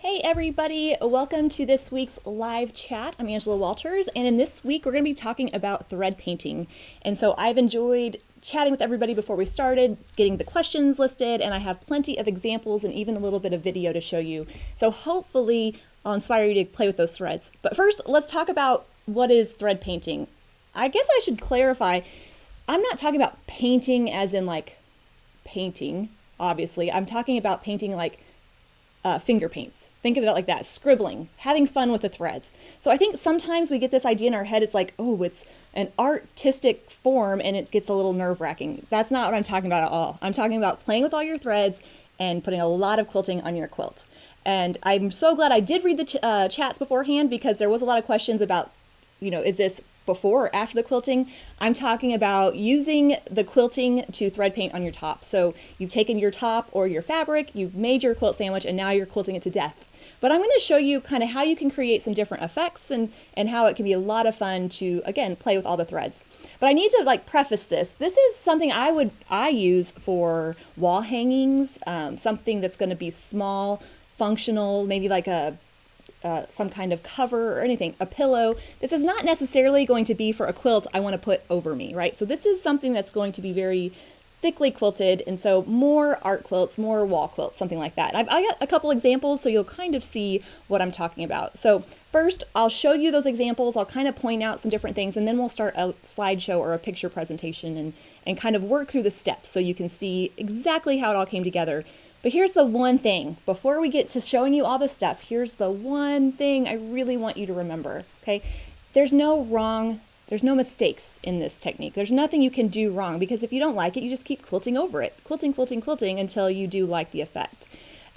Hey everybody, welcome to this week's live chat. I'm Angela Walters, and in this week we're going to be talking about thread painting. And so I've enjoyed chatting with everybody before we started, getting the questions listed, and I have plenty of examples and even a little bit of video to show you. So hopefully I'll inspire you to play with those threads. But first, let's talk about what is thread painting. I guess I should clarify, I'm not talking about painting as in like painting, obviously. I'm talking about painting like finger paints. Think of it like that, scribbling, having fun with the threads. So I think sometimes we get this idea in our head, it's like, oh, it's an artistic form and it gets a little nerve-wracking. That's not what I'm talking about at all. I'm talking about playing with all your threads and putting a lot of quilting on your quilt. And I'm so glad I did read the chats beforehand, because there was a lot of questions about, is this before or after the quilting? I'm talking about using the quilting to thread paint on your top. So you've taken your top or your fabric, you've made your quilt sandwich, and now you're quilting it to death. But I'm going to show you kind of how you can create some different effects and how it can be a lot of fun to, again, play with all the threads. But I need to preface this. This is something I use for wall hangings, something that's going to be small, functional, maybe like some kind of cover or anything, a pillow. This is not necessarily going to be for a quilt I want to put over me, right? So this is something that's going to be very thickly quilted, and so more art quilts, more wall quilts, something like that. I got a couple examples so you'll kind of see what I'm talking about. So first, I'll show you those examples. I'll kind of point out some different things, and then we'll start a slideshow or a picture presentation and kind of work through the steps so you can see exactly how it all came together. But here's the one thing, before we get to showing you all this stuff, here's the one thing I really want you to remember, okay? There's no mistakes in this technique. There's nothing you can do wrong, because if you don't like it, you just keep quilting over it. Quilting, quilting, quilting until you do like the effect.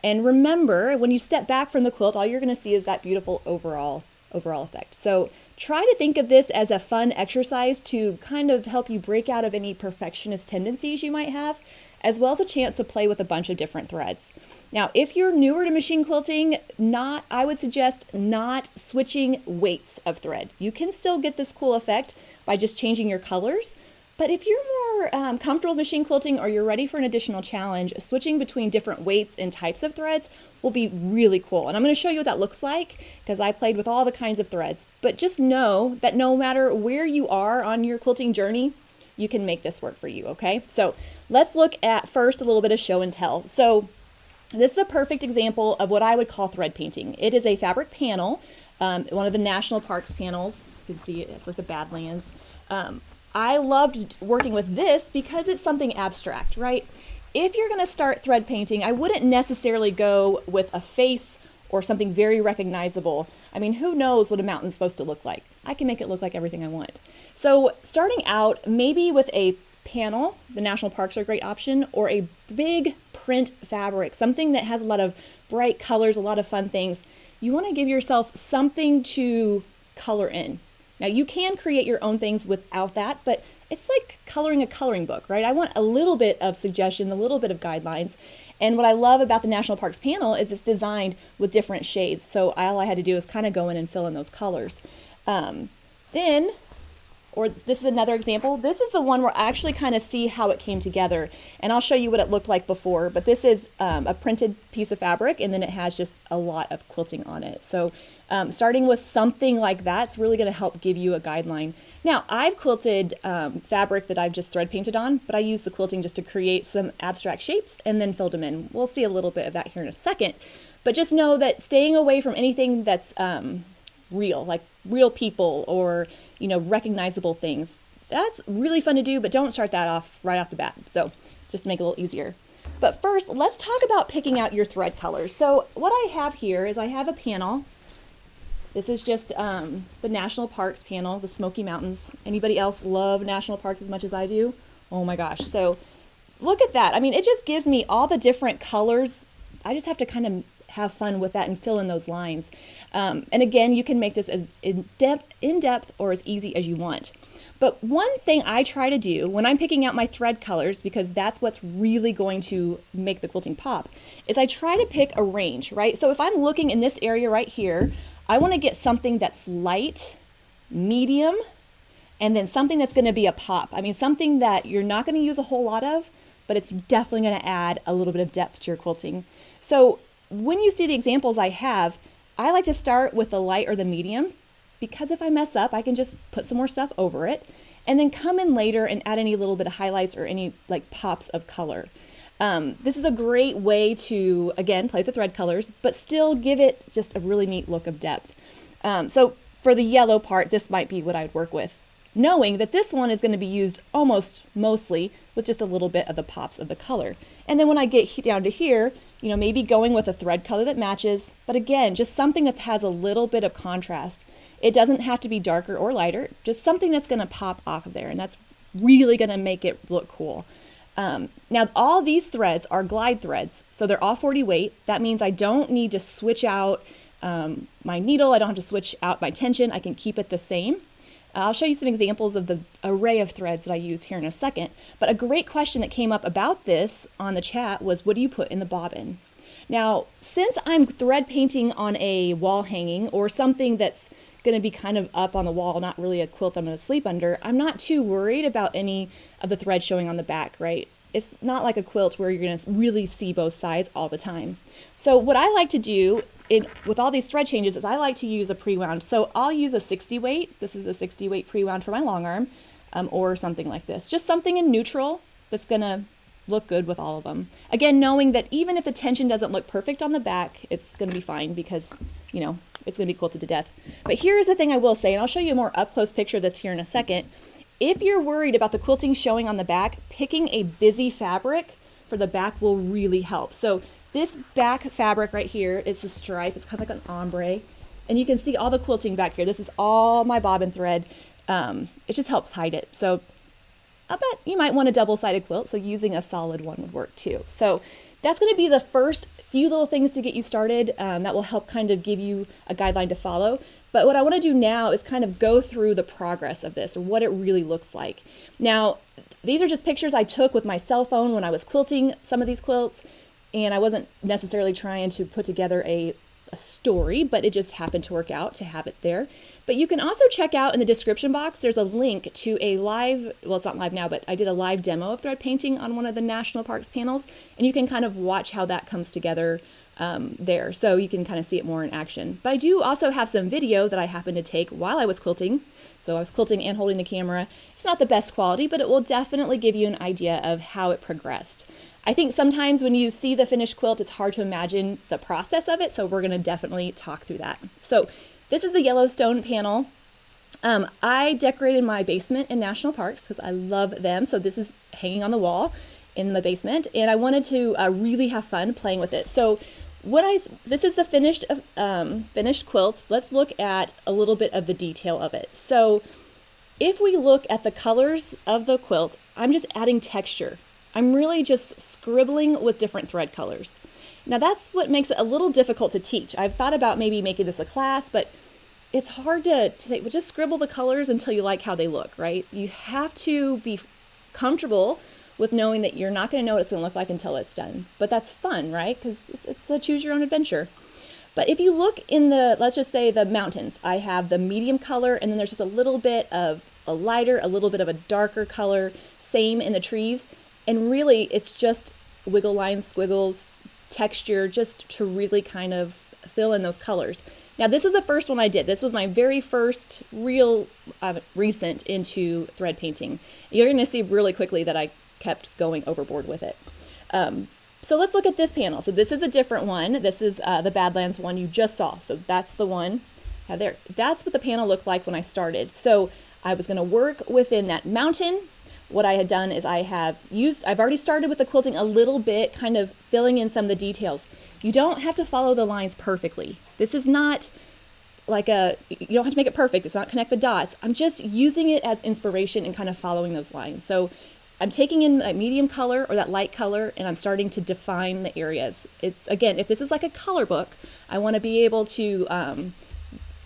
And remember, when you step back from the quilt, all you're gonna see is that beautiful overall effect. So try to think of this as a fun exercise to kind of help you break out of any perfectionist tendencies you might have, as well as a chance to play with a bunch of different threads. Now, if you're newer to machine quilting, I would suggest not switching weights of thread. You can still get this cool effect by just changing your colors, but if you're more comfortable with machine quilting, or you're ready for an additional challenge, switching between different weights and types of threads will be really cool. And I'm going to show you what that looks like, because I played with all the kinds of threads. But just know that no matter where you are on your quilting journey, you can make this work for you, okay? So let's look at first a little bit of show and tell. So this is a perfect example of what I would call thread painting. It is a fabric panel, one of the national parks panels. You can see it, it's like the Badlands. I loved working with this because it's something abstract, right? If you're gonna start thread painting, I wouldn't necessarily go with a face or something very recognizable. I mean, who knows what a mountain's supposed to look like? I can make it look like everything I want. So starting out, maybe with a panel, the national parks are a great option, or a big print fabric, something that has a lot of bright colors, a lot of fun things. You want to give yourself something to color in. Now, you can create your own things without that, but it's like coloring a coloring book, right? I want a little bit of suggestion, a little bit of guidelines. And what I love about the National Parks panel is it's designed with different shades. So all I had to do is kind of go in and fill in those colors. Or this is another example. This is the one where I actually kind of see how it came together. And I'll show you what it looked like before. But this is a printed piece of fabric, and then it has just a lot of quilting on it. So starting with something like that's really going to help give you a guideline. Now, I've quilted fabric that I've just thread painted on, but I use the quilting just to create some abstract shapes and then filled them in. We'll see a little bit of that here in a second. But just know that staying away from anything that's real, like real people or recognizable things, that's really fun to do, but don't start that off right off the bat. So just to make it a little easier. But first, let's talk about picking out your thread colors. So what I have here is I have a panel. This is just the National Parks panel, the Smoky Mountains. Anybody else love national parks as much as I do? Oh my gosh. So look at that. I mean, it just gives me all the different colors. I just have to kind of have fun with that and fill in those lines. And again, you can make this as in-depth or as easy as you want. But one thing I try to do when I'm picking out my thread colors, because that's what's really going to make the quilting pop, is I try to pick a range, right? So if I'm looking in this area right here, I want to get something that's light, medium, and then something that's going to be a pop. I mean, something that you're not going to use a whole lot of, but it's definitely going to add a little bit of depth to your quilting. So when you see the examples I like to start with the light or the medium, because if I mess up, I can just put some more stuff over it and then come in later and add any little bit of highlights or any like pops of color. This is a great way to, again, play with the thread colors, but still give it just a really neat look of depth. So for the yellow part, this might be what I'd work with, knowing that this one is going to be used almost mostly with just a little bit of the pops of the color. And then when I get down to here, you know, maybe going with a thread color that matches, but again, just something that has a little bit of contrast. It doesn't have to be darker or lighter, just something that's going to pop off of there, and that's really going to make it look cool. Now, all these threads are glide threads, so they're all 40 weight. That means I don't need to switch out my needle. I don't have to switch out my tension. I can keep it the same. I'll show you some examples of the array of threads that I use here in a second. But a great question that came up about this on the chat was, what do you put in the bobbin? Now, since I'm thread painting on a wall hanging or something that's going to be kind of up on the wall, not really a quilt I'm going to sleep under, I'm not too worried about any of the thread showing on the back, right? It's not like a quilt where you're going to really see both sides all the time. So what I like to do with all these thread changes is I like to use a pre-wound. So I'll use a 60 weight. This is a 60 weight pre-wound for my long arm, or something like this. Just something in neutral that's going to look good with all of them. Again, knowing that even if the tension doesn't look perfect on the back, it's going to be fine because, you know, it's going to be quilted to death. But here's the thing I will say, and I'll show you a more up-close picture of this here in a second. If you're worried about the quilting showing on the back, picking a busy fabric for the back will really help. So this back fabric right here is a stripe. It's kind of like an ombre. And you can see all the quilting back here. This is all my bobbin thread. It just helps hide it. So I bet you might want a double-sided quilt, so using a solid one would work too. So that's going to be the first few little things to get you started. That will help kind of give you a guideline to follow. But what I want to do now is kind of go through the progress of this, or what it really looks like. Now, these are just pictures I took with my cell phone when I was quilting some of these quilts, and I wasn't necessarily trying to put together a story, but it just happened to work out to have it there. But you can also check out in the description box, there's a link to a live, well, it's not live now, but I did a live demo of thread painting on one of the national parks panels, and you can kind of watch how that comes together there. So you can kind of see it more in action. But I do also have some video that I happened to take while I was quilting. So I was quilting and holding the camera. It's not the best quality, but it will definitely give you an idea of how it progressed. I think sometimes when you see the finished quilt, it's hard to imagine the process of it, so we're going to definitely talk through that. So this is the Yellowstone panel. I decorated my basement in national parks because I love them, so this is hanging on the wall in the basement, and I wanted to really have fun playing with it. So this is the finished quilt. Let's look at a little bit of the detail of it. So if we look at the colors of the quilt, I'm just adding texture. I'm really just scribbling with different thread colors. Now that's what makes it a little difficult to teach. I've thought about maybe making this a class, but it's hard to say, well, just scribble the colors until you like how they look, right? You have to be comfortable with knowing that you're not going to know what it's going to look like until it's done. But that's fun, right? Because it's a choose your own adventure. But if you look in let's just say the mountains, I have the medium color, and then there's just a little bit of a lighter, a little bit of a darker color, same in the trees. And really, it's just wiggle lines, squiggles, texture, just to really kind of fill in those colors. Now, this was the first one I did. This was my very first real recent into thread painting. You're going to see really quickly that I kept going overboard with it. So let's look at this panel. So this is a different one. This is the Badlands one you just saw. So that's the one there. That's what the panel looked like when I started. So I was going to work within that mountain. What I had done is I've already started with the quilting a little bit, kind of filling in some of the details. You don't have to follow the lines perfectly. This is not like you don't have to make it perfect. It's not connect the dots. I'm just using it as inspiration and kind of following those lines. So I'm taking in that medium color or that light color, and I'm starting to define the areas. It's, again, if this is like a color book, I want to be able to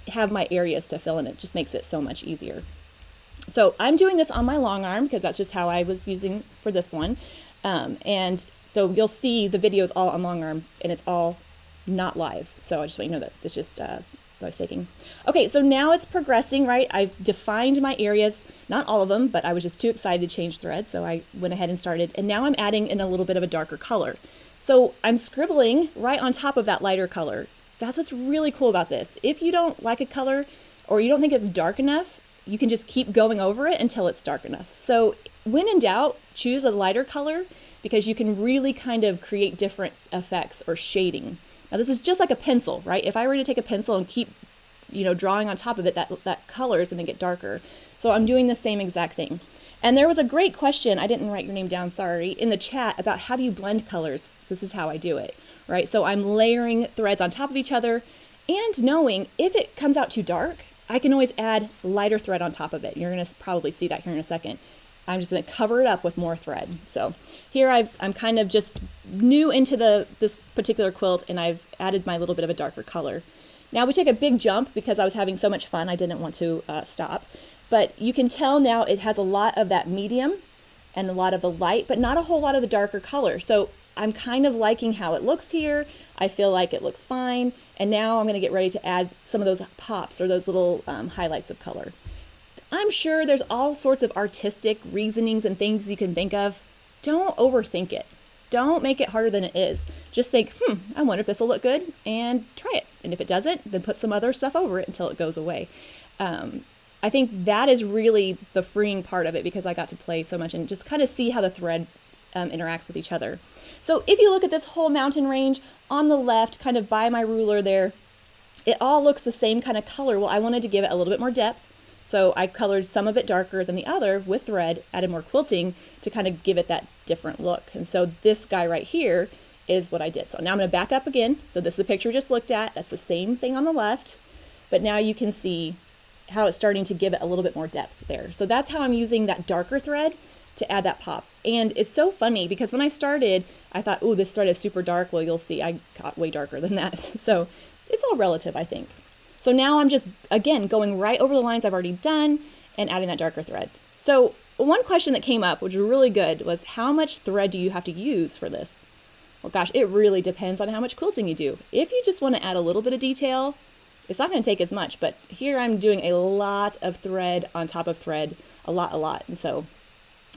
have my areas to fill in. It just makes it so much easier. So I'm doing this on my long arm because that's just how I was using for this one. And so you'll see the videos all on long arm, and it's all not live. So I just want you to know that it's just what I was taking. Okay, so now it's progressing, right? I've defined my areas, not all of them, but I was just too excited to change thread, so I went ahead and started. And now I'm adding in a little bit of a darker color. So I'm scribbling right on top of that lighter color. That's what's really cool about this. If you don't like a color or you don't think it's dark enough, you can just keep going over it until it's dark enough. So when in doubt, choose a lighter color because you can really kind of create different effects or shading. Now this is just like a pencil, right? If I were to take a pencil and keep, drawing on top of it, that color is going to get darker. So I'm doing the same exact thing. And there was a great question, I didn't write your name down, sorry, in the chat about how do you blend colors? This is how I do it, right? So I'm layering threads on top of each other and knowing if it comes out too dark, I can always add lighter thread on top of it. You're going to probably see that here in a second. I'm just going to cover it up with more thread. So here I'm kind of just new into this particular quilt, and I've added my little bit of a darker color. Now we take a big jump because I was having so much fun. I didn't want to stop. But you can tell now it has a lot of that medium and a lot of the light, but not a whole lot of the darker color. So I'm kind of liking how it looks here. I feel like it looks fine. And now I'm going to get ready to add some of those pops or those little highlights of color. I'm sure there's all sorts of artistic reasonings and things you can think of. Don't overthink it. Don't make it harder than it is. Just think, I wonder if this will look good, and try it. And if it doesn't, then put some other stuff over it until it goes away. I think that is really the freeing part of it because I got to play so much and just kind of see how the thread interacts with each other. So if you look at this whole mountain range on the left, kind of by my ruler there, it all looks the same kind of color. Well, I wanted to give it a little bit more depth. So I colored some of it darker than the other with thread, added more quilting to kind of give it that different look. And so this guy right here is what I did. So now I'm going to back up again. So this is the picture we just looked at. That's the same thing on the left, but now you can see how it's starting to give it a little bit more depth there. So that's how I'm using that darker thread to add that pop. And it's so funny because when I started, I thought, oh, this thread is super dark. Well, you'll see I got way darker than that. So it's all relative, I think. So now I'm just, again, going right over the lines I've already done and adding that darker thread. So one question that came up, which was really good, was how much thread do you have to use for this? Well, gosh, it really depends on how much quilting you do. If you just want to add a little bit of detail, it's not going to take as much, but here I'm doing a lot of thread on top of thread, a lot. And so,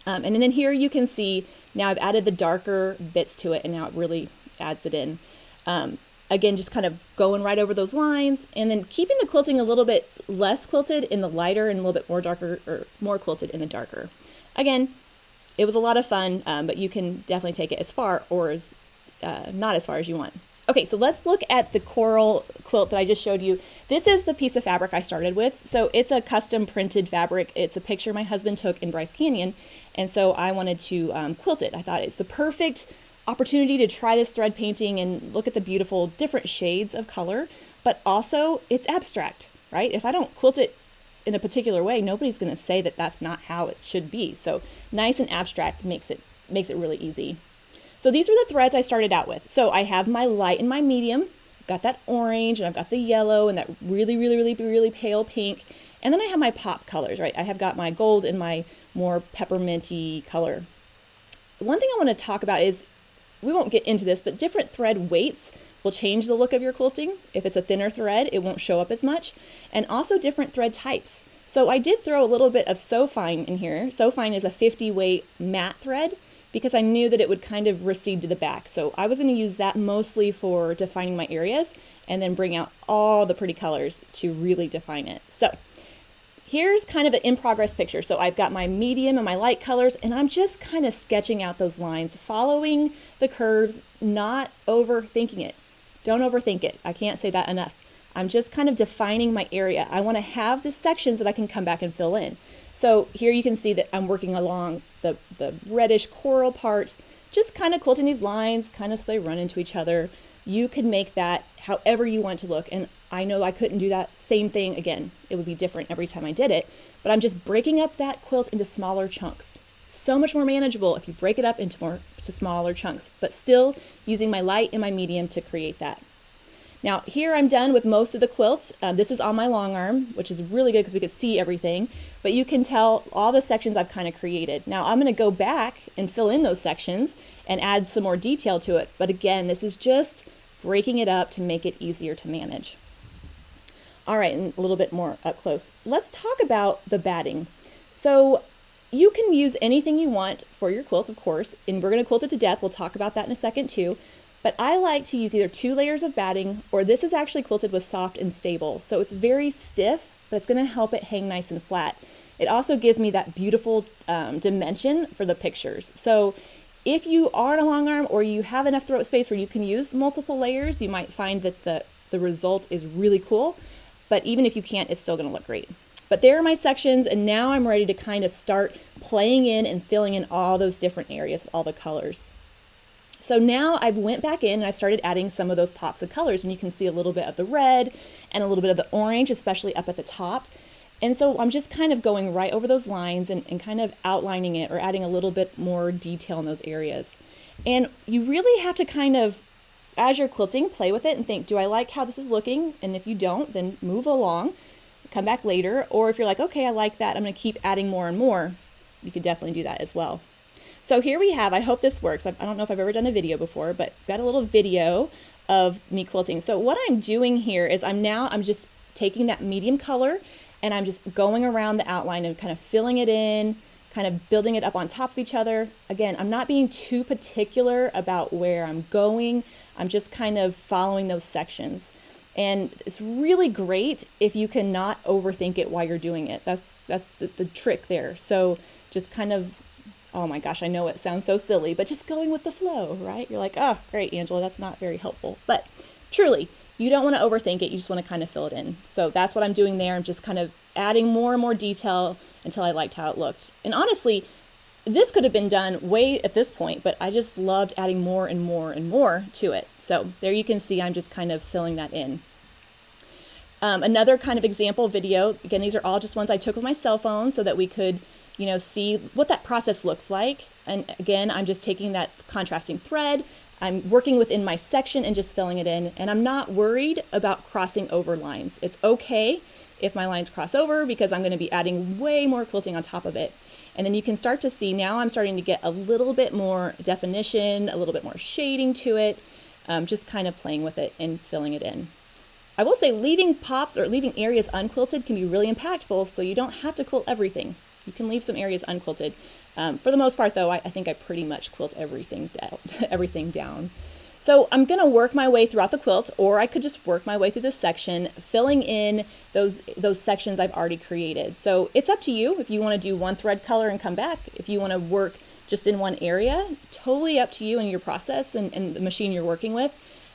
and then here you can see now I've added the darker bits to it, and now it really adds it in. Again, just kind of going right over those lines and then keeping the quilting a little bit less quilted in the lighter and a little bit more darker or more quilted in the darker. Again, it was a lot of fun, but you can definitely take it as far or as not as far as you want. Okay, so let's look at the coral quilt that I just showed you. This is the piece of fabric I started with. So it's a custom printed fabric. It's a picture my husband took in Bryce Canyon. And so I wanted to quilt it. I thought it's the perfect opportunity to try this thread painting and look at the beautiful different shades of color, but also it's abstract, right? If I don't quilt it in a particular way, nobody's going to say that that's not how it should be. So nice and abstract makes it really easy. So these are the threads I started out with. So I have my light and my medium, I've got that orange, and I've got the yellow and that really pale pink. And then I have my pop colors, right? I have got my gold and my more pepperminty color. One thing I want to talk about is, we won't get into this, but different thread weights will change the look of your quilting. If it's a thinner thread, it won't show up as much. And also different thread types. So I did throw a little bit of So Fine in here. So Fine is a 50 weight matte thread because I knew that it would kind of recede to the back. So I was going to use that mostly for defining my areas and then bring out all the pretty colors to really define it. So here's kind of an in-progress picture. So I've got my medium and my light colors, and I'm just kind of sketching out those lines, following the curves, not overthinking it. Don't overthink it. I can't say that enough. I'm just kind of defining my area. I want to have the sections that I can come back and fill in. So here you can see that I'm working along the reddish coral part, just kind of quilting these lines, kind of so they run into each other. You can make that however you want to look, and I know I couldn't do that same thing again. It would be different every time I did it, but I'm just breaking up that quilt into smaller chunks. So much more manageable if you break it up into smaller chunks, but still using my light and my medium to create that. Now here I'm done with most of the quilts. This is on my long arm, which is really good because we could see everything, but you can tell all the sections I've kind of created. Now I'm going to go back and fill in those sections and add some more detail to it. But again, this is just breaking it up to make it easier to manage. All right, and a little bit more up close. Let's talk about the batting. So you can use anything you want for your quilt, of course, and we're going to quilt it to death. We'll talk about that in a second too. But I like to use either 2 layers of batting, or this is actually quilted with soft and stable. So it's very stiff, but it's gonna help it hang nice and flat. It also gives me that beautiful dimension for the pictures. So if you are a long arm or you have enough throat space where you can use multiple layers, you might find that the result is really cool. But even if you can't, it's still gonna look great. But there are my sections, and now I'm ready to kind of start playing in and filling in all those different areas, all the colors. So now I've went back in and I've started adding some of those pops of colors, and you can see a little bit of the red and a little bit of the orange, especially up at the top. And so I'm just kind of going right over those lines and kind of outlining it or adding a little bit more detail in those areas. And you really have to kind of, as you're quilting, play with it and think, do I like how this is looking? And if you don't, then move along, come back later. Or if you're like, okay, I like that, I'm gonna keep adding more and more, you could definitely do that as well. So here we have, I hope this works. I don't know if I've ever done a video before, but got a little video of me quilting. So what I'm doing here is I'm just taking that medium color and I'm just going around the outline and kind of filling it in, kind of building it up on top of each other. Again, I'm not being too particular about where I'm going. I'm just kind of following those sections. And it's really great if you cannot overthink it while you're doing it. That's the trick there. So just kind of, oh my gosh, I know it sounds so silly, but just going with the flow, right? You're like, oh, great, Angela, that's not very helpful. But truly, you don't want to overthink it. You just want to kind of fill it in. So that's what I'm doing there. I'm just kind of adding more and more detail until I liked how it looked. And honestly, this could have been done way at this point, but I just loved adding more and more and more to it. So there you can see I'm just kind of filling that in. Another kind of example video, again, these are all just ones I took with my cell phone so that we could see what that process looks like. And again, I'm just taking that contrasting thread, I'm working within my section and just filling it in, and I'm not worried about crossing over lines. It's okay if my lines cross over because I'm going to be adding way more quilting on top of it. And then you can start to see now I'm starting to get a little bit more definition, a little bit more shading to it, just kind of playing with it and filling it in. I will say leaving pops or leaving areas unquilted can be really impactful, so you don't have to quilt everything. You can leave some areas unquilted. For the most part, though, I think I pretty much quilt everything down. So I'm going to work my way throughout the quilt, or I could just work my way through this section, filling in those sections I've already created. So it's up to you if you want to do one thread color and come back. If you want to work just in one area, totally up to you and your process and the machine you're working with.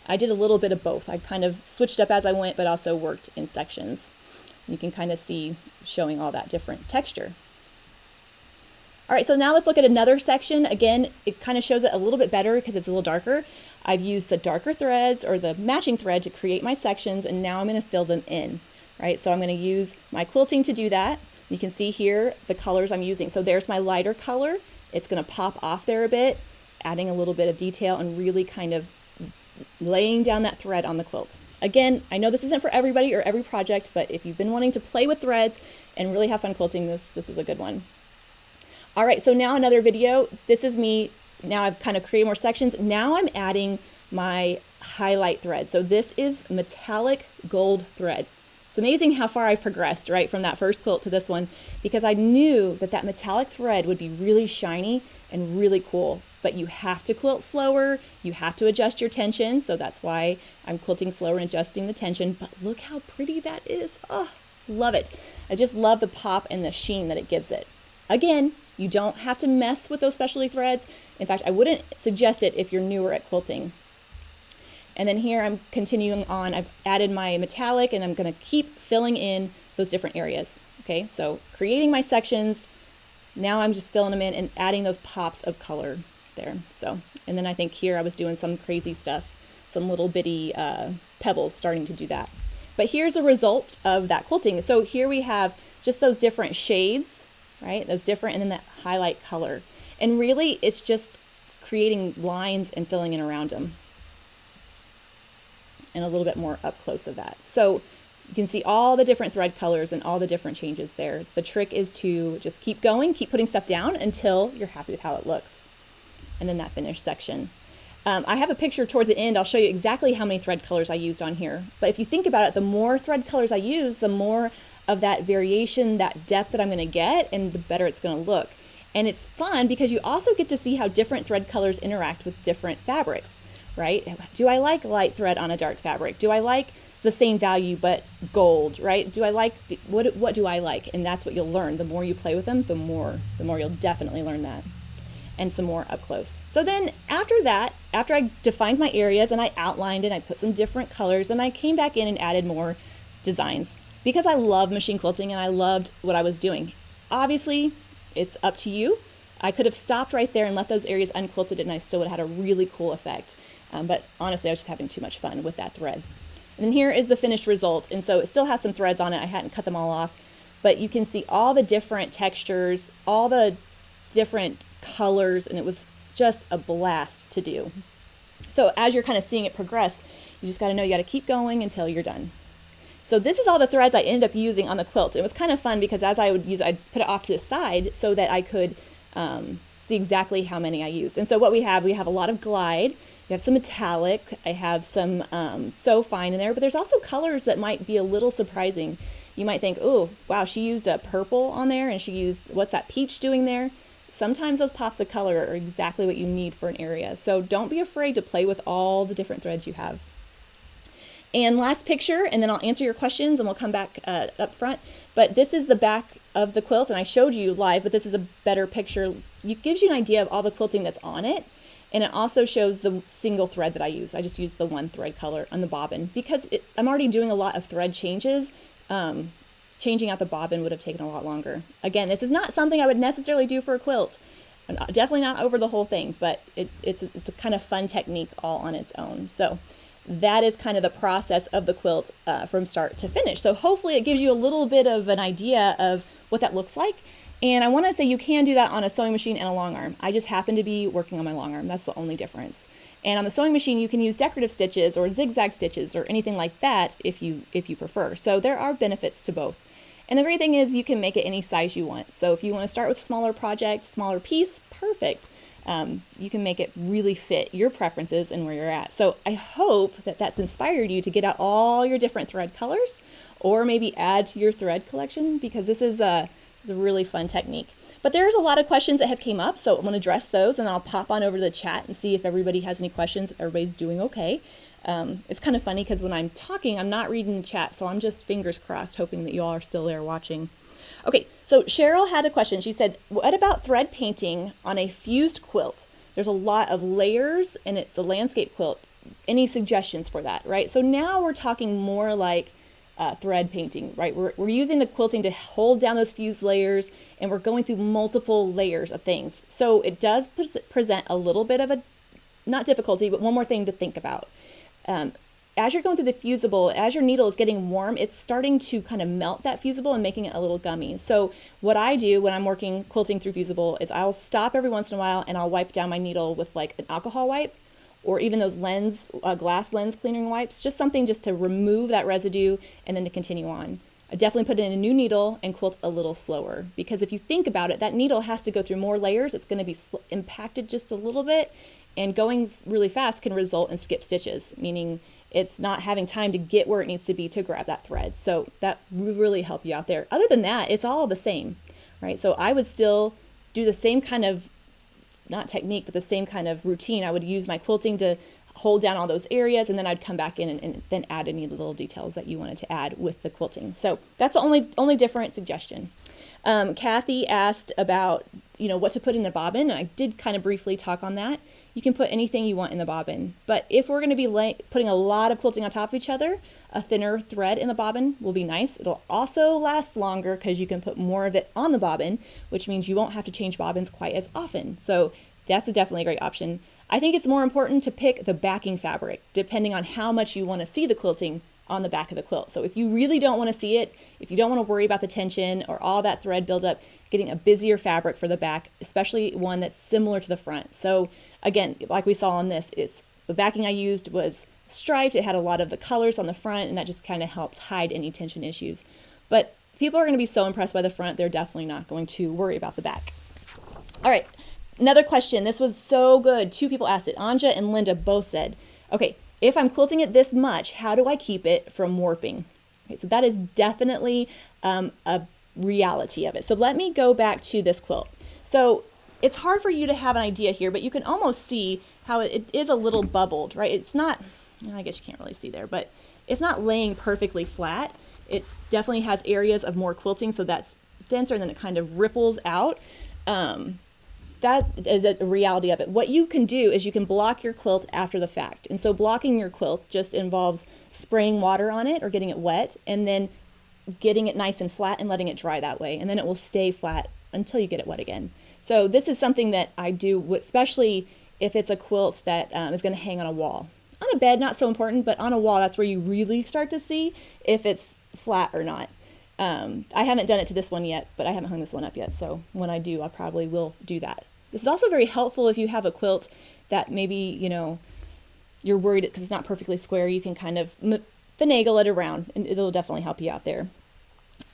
I did a little bit of both. I kind of switched up as I went, but also worked in sections. You can kind of see showing all that different texture. All right, so now let's look at another section. Again, it kind of shows it a little bit better because it's a little darker. I've used the darker threads or the matching thread to create my sections, and now I'm going to fill them in, right? So I'm going to use my quilting to do that. You can see here the colors I'm using. So there's my lighter color. It's going to pop off there a bit, adding a little bit of detail and really kind of laying down that thread on the quilt. Again, I know this isn't for everybody or every project, but if you've been wanting to play with threads and really have fun quilting, this is a good one. All right, so now another video. This is me. Now I've kind of created more sections. Now I'm adding my highlight thread. So this is metallic gold thread. It's amazing how far I've progressed, right, from that first quilt to this one, because I knew that that metallic thread would be really shiny and really cool. But you have to quilt slower. You have to adjust your tension. So that's why I'm quilting slower and adjusting the tension. But look how pretty that is. Oh, love it. I just love the pop and the sheen that it gives it. Again, you don't have to mess with those specialty threads. In fact, I wouldn't suggest it if you're newer at quilting. And then here I'm continuing on. I've added my metallic and I'm going to keep filling in those different areas. Okay, so creating my sections. Now I'm just filling them in and adding those pops of color there. So, and then I think here I was doing some crazy stuff, some little bitty pebbles starting to do that. But here's the result of that quilting. So here we have just those different shades, right? Those different, and then that highlight color. And really it's just creating lines and filling in around them. And a little bit more up close of that. So you can see all the different thread colors and all the different changes there. The trick is to just keep going, keep putting stuff down until you're happy with how it looks. And then that finished section. I have a picture towards the end. I'll show you exactly how many thread colors I used on here. But if you think about it, the more thread colors I use, the more of that variation, that depth that I'm going to get, and the better it's going to look. And it's fun because you also get to see how different thread colors interact with different fabrics. right? Do I like light thread on a dark fabric? Do I like the same value but gold, right? Do I like, what do I like? And that's what you'll learn. The more you play with them, the more you'll definitely learn that. And some more up close. So then after that, after I defined my areas and I outlined it, I put some different colors, and I came back in and added more designs because I love machine quilting and I loved what I was doing. Obviously, it's up to you. I could have stopped right there and left those areas unquilted and I still would have had a really cool effect. But honestly, I was just having too much fun with that thread. And then here is the finished result. And so it still has some threads on it. I hadn't cut them all off, but you can see all the different textures, all the different colors, and it was just a blast to do. So as you're kind of seeing it progress, you just got to know you got to keep going until you're done. So this is all the threads I ended up using on the quilt. It was kind of fun because as I would use, I'd put it off to the side so that I could see exactly how many I used. And so what we have a lot of glide, we have some metallic, I have some so fine in there, but there's also colors that might be a little surprising. You might think, oh, wow, she used a purple on there and she used, what's that peach doing there? Sometimes those pops of color are exactly what you need for an area. So don't be afraid to play with all the different threads you have. And last picture, and then I'll answer your questions and we'll come back up front. But this is the back of the quilt, and I showed you live, but this is a better picture. It gives you an idea of all the quilting that's on it. And it also shows the single thread that I use. I just used the one thread color on the bobbin because I'm already doing a lot of thread changes. Changing out the bobbin would have taken a lot longer. Again, this is not something I would necessarily do for a quilt. Definitely not over the whole thing, but it's a kind of fun technique all on its own. So that is kind of the process of the quilt from start to finish. So hopefully it gives you a little bit of an idea of what that looks like. And I want to say you can do that on a sewing machine and a long arm. I just happen to be working on my long arm. That's the only difference. And on the sewing machine, you can use decorative stitches or zigzag stitches or anything like that if you prefer. So there are benefits to both. And the great thing is you can make it any size you want. So if you want to start with a smaller project, smaller piece, perfect. You can make it really fit your preferences and where you're at. So I hope that that's inspired you to get out all your different thread colors or maybe add to your thread collection because this is a really fun technique. But there's a lot of questions that have came up, so I'm going to address those and I'll pop on over to the chat and see if everybody has any questions, if everybody's doing okay. It's kind of funny because when I'm talking, I'm not reading the chat, so I'm just fingers crossed, hoping that you all are still there watching. Okay, so Cheryl had a question. She said, what about thread painting on a fused quilt? There's a lot of layers and it's a landscape quilt. Any suggestions for that, right? So now we're talking more like thread painting, right? We're using the quilting to hold down those fused layers and we're going through multiple layers of things. So it does present a little bit of a, not difficulty, but one more thing to think about. As you're going through the fusible, as your needle is getting warm, it's starting to kind of melt that fusible and making it a little gummy. So what I do when I'm working quilting through fusible is I'll stop every once in a while and I'll wipe down my needle with like an alcohol wipe or even those glass lens cleaning wipes, just something just to remove that residue and then to continue on. I definitely put in a new needle and quilt a little slower because if you think about it, that needle has to go through more layers. It's going to be impacted just a little bit, and going really fast can result in skip stitches, meaning it's not having time to get where it needs to be to grab that thread. So that will really help you out there. Other than that, it's all the same, right? So I would still do the same kind of, not technique, but the same kind of routine. I would use my quilting to hold down all those areas, and then I'd come back in and then add any little details that you wanted to add with the quilting. So that's the only different suggestion. Kathy asked about, what to put in the bobbin, and I did kind of briefly talk on that. You can put anything you want in the bobbin, but if we're going to be putting a lot of quilting on top of each other, a thinner thread in the bobbin will be nice. It'll also last longer because you can put more of it on the bobbin, which means you won't have to change bobbins quite as often. So that's definitely a great option. I think it's more important to pick the backing fabric, depending on how much you want to see the quilting on the back of the quilt. So if you really don't want to see it, if you don't want to worry about the tension or all that thread buildup, getting a busier fabric for the back, especially one that's similar to the front. So again, like we saw on this, the backing I used was striped. It had a lot of the colors on the front, and that just kind of helped hide any tension issues. But people are going to be so impressed by the front, they're definitely not going to worry about the back. All right, another question. This was so good. 2 people asked it. Anja and Linda both said, okay, if I'm quilting it this much, how do I keep it from warping? Okay, so that is definitely a reality of it. So let me go back to this quilt. So it's hard for you to have an idea here, but you can almost see how it is a little bubbled, right? It's not, I guess you can't really see there, but it's not laying perfectly flat. It definitely has areas of more quilting, so that's denser, and then it kind of ripples out. That is a reality of it. What you can do is you can block your quilt after the fact. And so blocking your quilt just involves spraying water on it or getting it wet, and then getting it nice and flat and letting it dry that way. And then it will stay flat until you get it wet again. So this is something that I do, especially if it's a quilt that is going to hang on a wall. On a bed, not so important, but on a wall, that's where you really start to see if it's flat or not. I haven't done it to this one yet, but I haven't hung this one up yet. So when I do, I probably will do that. This is also very helpful if you have a quilt that maybe, you know, you're worried because it's not perfectly square. You can kind of finagle it around, and it'll definitely help you out there.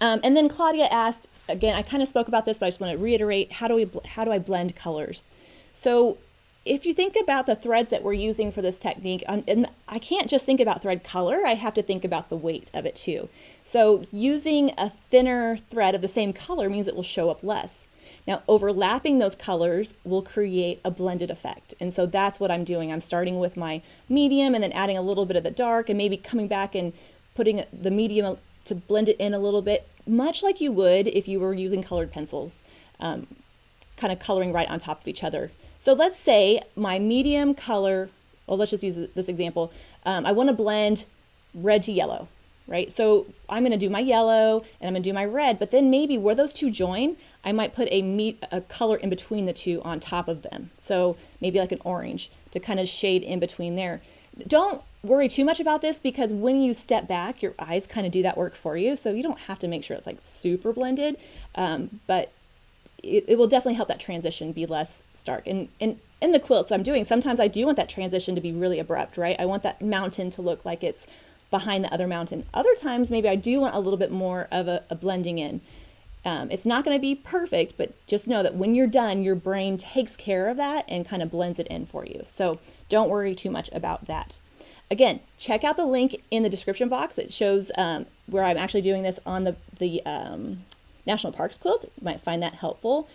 And then Claudia asked, again, I kind of spoke about this, but I just want to reiterate, how do I blend colors? So if you think about the threads that we're using for this technique, and I can't just think about thread color, I have to think about the weight of it too. So using a thinner thread of the same color means it will show up less. Now, overlapping those colors will create a blended effect. And so that's what I'm doing. I'm starting with my medium and then adding a little bit of the dark and maybe coming back and putting the medium to blend it in a little bit, much like you would if you were using colored pencils, kind of coloring right on top of each other. So let's say my medium color, well, let's just use this example. I want to blend red to yellow, right? So I'm going to do my yellow and I'm going to do my red, but then maybe where those two join, I might put a color in between the two on top of them. So maybe like an orange to kind of shade in between there. Don't worry too much about this because when you step back, your eyes kind of do that work for you. So you don't have to make sure it's like super blended, but it will definitely help that transition be less stark. And in the quilts I'm doing, sometimes I do want that transition to be really abrupt, right? I want that mountain to look like it's behind the other mountain. Other times, maybe I do want a little bit more of a blending in. It's not going to be perfect, but just know that when you're done, your brain takes care of that and kind of blends it in for you. So don't worry too much about that. Again, check out the link in the description box. It shows where I'm actually doing this on the National Parks quilt. You might find that helpful,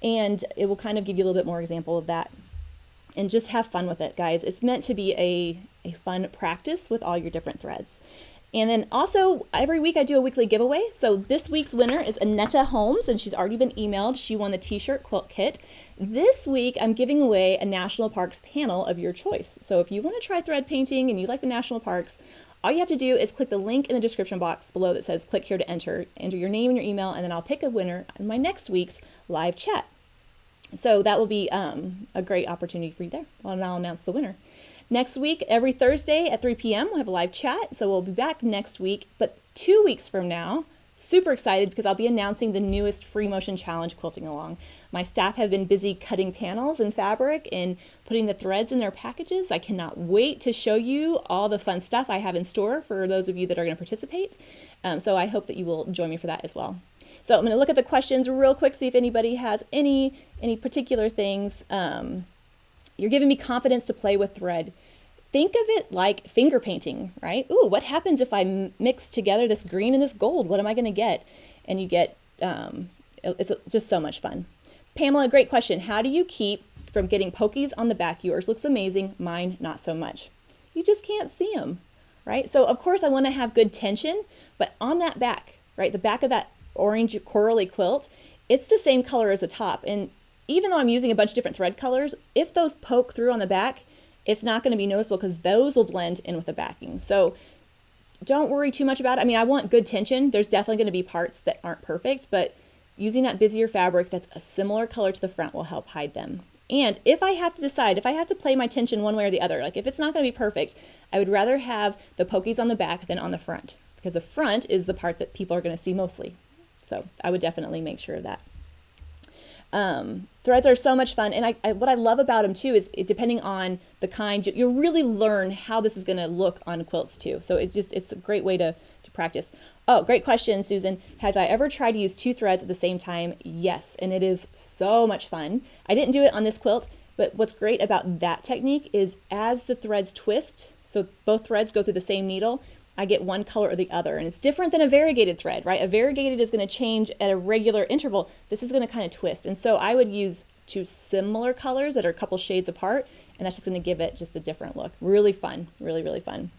and it will kind of give you a little bit more example of that. And just have fun with it, guys. It's meant to be a fun practice with all your different threads. And then also every week I do a weekly giveaway. So this week's winner is Annetta Holmes, and she's already been emailed. She won the t-shirt quilt kit. This week I'm giving away a National Parks panel of your choice. So if you want to try thread painting and you like the National Parks, all you have to do is click the link in the description box below that says click here to enter your name and your email, and then I'll pick a winner in my next week's live chat. So that will be a great opportunity for you there. And I'll announce the winner. Next week, every Thursday at 3 p.m., we'll have a live chat. So we'll be back next week, but 2 weeks from now, super excited because I'll be announcing the newest Free Motion Challenge Quilting Along. My staff have been busy cutting panels and fabric and putting the threads in their packages. I cannot wait to show you all the fun stuff I have in store for those of you that are going to participate. So I hope that you will join me for that as well. So I'm going to look at the questions real quick, see if anybody has any particular things. You're giving me confidence to play with thread. Think of it like finger painting, right? Ooh, what happens if I mix together this green and this gold? What am I going to get? And you get, it's just so much fun. Pamela, great question. How do you keep from getting pokies on the back? Yours looks amazing. Mine, not so much. You just can't see them, right? So of course I want to have good tension, but on that back, right? The back of that orange corally quilt, it's the same color as the top. And even though I'm using a bunch of different thread colors, if those poke through on the back, it's not going to be noticeable because those will blend in with the backing. So don't worry too much about it. I mean, I want good tension. There's definitely going to be parts that aren't perfect, but using that busier fabric that's a similar color to the front will help hide them. And if I have to decide, if I have to play my tension one way or the other, like if it's not going to be perfect, I would rather have the pokies on the back than on the front, because the front is the part that people are going to see mostly. So I would definitely make sure of that. Threads are so much fun, and what I love about them too is depending on the kind, you'll really learn how this is going to look on quilts too. So it's a great way to practice. Oh, great question, Susan. Have I ever tried to use 2 threads at the same time? Yes, and it is so much fun. I didn't do it on this quilt, but what's great about that technique is as the threads twist, so both threads go through the same needle, I get one color or the other. And it's different than a variegated thread, right? A variegated is going to change at a regular interval. This is going to kind of twist. And so I would use two similar colors that are a couple shades apart, and that's just going to give it just a different look. Really fun, really, really fun.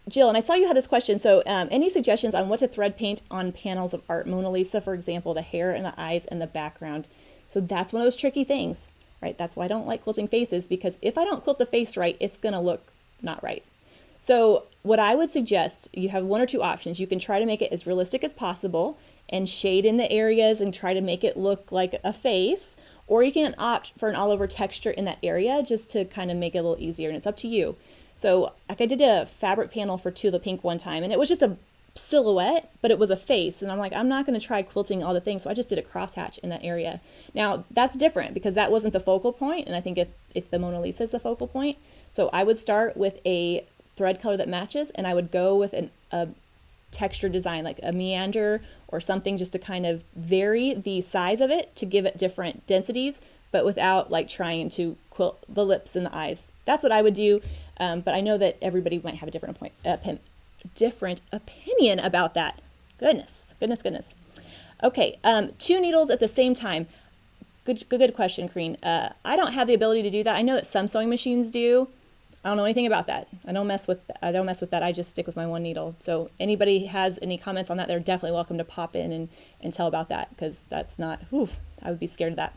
Jill, and I saw you had this question. So any suggestions on what to thread paint on panels of art? Mona Lisa, for example, the hair and the eyes and the background. So that's one of those tricky things, right? That's why I don't like quilting faces, because if I don't quilt the face right, it's going to look not right. So what I would suggest, you have one or two options. You can try to make it as realistic as possible and shade in the areas and try to make it look like a face, or you can opt for an all over texture in that area just to kind of make it a little easier, and it's up to you. So like I did a fabric panel for Tulip Pink one time, and it was just a silhouette, but it was a face, and I'm like, I'm not going to try quilting all the things, so I just did a crosshatch in that area. Now that's different because that wasn't the focal point, and I think if the Mona Lisa is the focal point, so I would start with a thread color that matches, and I would go with a texture design like a meander or something, just to kind of vary the size of it to give it different densities, but without like trying to quilt the lips and the eyes. That's what I would do, but I know that everybody might have a different opinion about that. Goodness. Okay, 2 needles at the same time. Good question, Kareen. I don't have the ability to do that. I know that some sewing machines do. I don't know anything about that. I don't mess with that. I just stick with my 1 needle. So anybody has any comments on that, they're definitely welcome to pop in and tell about that, because that's not, I would be scared of that.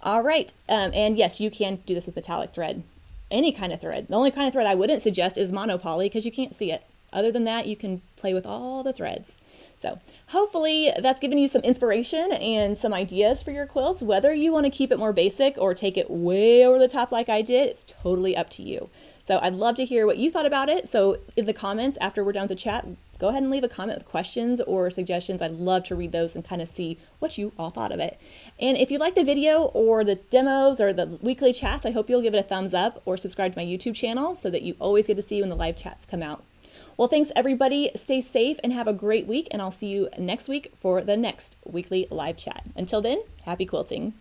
All right. And yes, you can do this with metallic thread, any kind of thread. The only kind of thread I wouldn't suggest is monopoly, because you can't see it. Other than that, you can play with all the threads. So hopefully that's given you some inspiration and some ideas for your quilts. Whether you want to keep it more basic or take it way over the top like I did, it's totally up to you. So I'd love to hear what you thought about it. So in the comments after we're done with the chat, go ahead and leave a comment with questions or suggestions. I'd love to read those and kind of see what you all thought of it. And if you like the video or the demos or the weekly chats, I hope you'll give it a thumbs up or subscribe to my YouTube channel so that you always get to see when the live chats come out. Well, thanks everybody. Stay safe and have a great week, and I'll see you next week for the next weekly live chat. Until then, happy quilting.